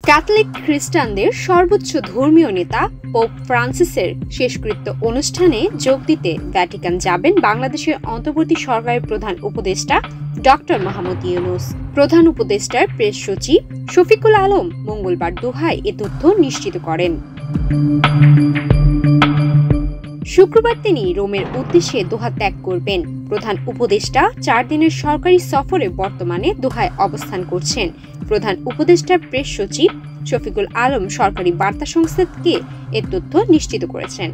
Catholic খ্রিস্টানদের সর্বোচ্চ ধর্মীয় নেতা পোপ ফ্রান্সিসের শেষকৃত্য অনুষ্ঠানে যোগ দিতে ভ্যাটিকান যাবেন বাংলাদেশের অন্তর্বর্তী সরকারের প্রধান উপদেষ্টা ডক্টর মোহাম্মদ ইউনূস। প্রধান উপদেষ্টার প্রেস সচিব শফিকুল আলম মঙ্গলবার দোহায় এ তথ্য নিশ্চিত করেন। শুক্রবার তিনি রোমের উদ্দেশ্যে দোহা ত্যাগ করবেন। প্রধান উপদেষ্টা 4 দিনের সরকারি সফরে বর্তমানে দোহায় অবস্থান করছেন। প্রধান উপদেষ্টার প্রেস সচিব শফিকুল আলম সরকারি বার্তা সংস্থাকে এ তথ্য নিশ্চিত করেছেন।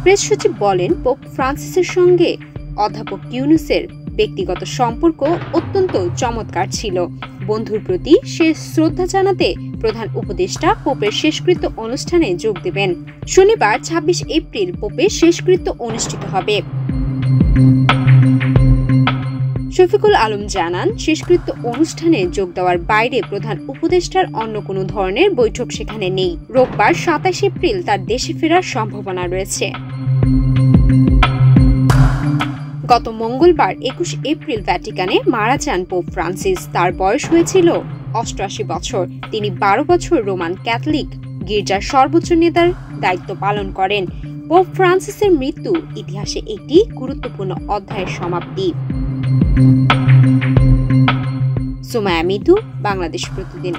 প্রেস সচিব বলেন, পোপ ফ্রান্সিসের সঙ্গে অধ্যাপক ইউনূসের ব্যক্তিগত সম্পর্ক অত্যন্ত চমৎকার ছিল। বন্ধুর প্রতি শেষ শ্রদ্ধা জানাতে প্রধান উপদেষ্টা পোপের শেষকৃত্য অনুষ্ঠানে যোগ দেবেন। শনিবার 26 এপ্রিল পোপের শেষকৃত্য অনুষ্ঠিত হবে। শফিকুল আলম জানান, শেষকৃত্য অনুষ্ঠানে যোগ দেওয়ার বাইরে প্রধান উপদেষ্টার অন্য কোনো ধরনের বৈঠক সেখানে নেই। রোববার 27 এপ্রিল তার দেশে ফেরার সম্ভাবনা রয়েছে। গত মঙ্গলবার 21 এপ্রিল ভ্যাটিকানে মারা যান পোপ ফ্রান্সিস। তার বয়স হয়েছিল 88 বছর। তিনি 12 বছর রোমান ক্যাথলিক গির্জার সর্বোচ্চ নেতার দায়িত্ব পালন করেন। পোপ ফ্রান্সিসের মৃত্যু ইতিহাসে একটি গুরুত্বপূর্ণ অধ্যায়ের সমাপ্তি। সুমাইয়া মিতু, বাংলাদেশ প্রতিদিন।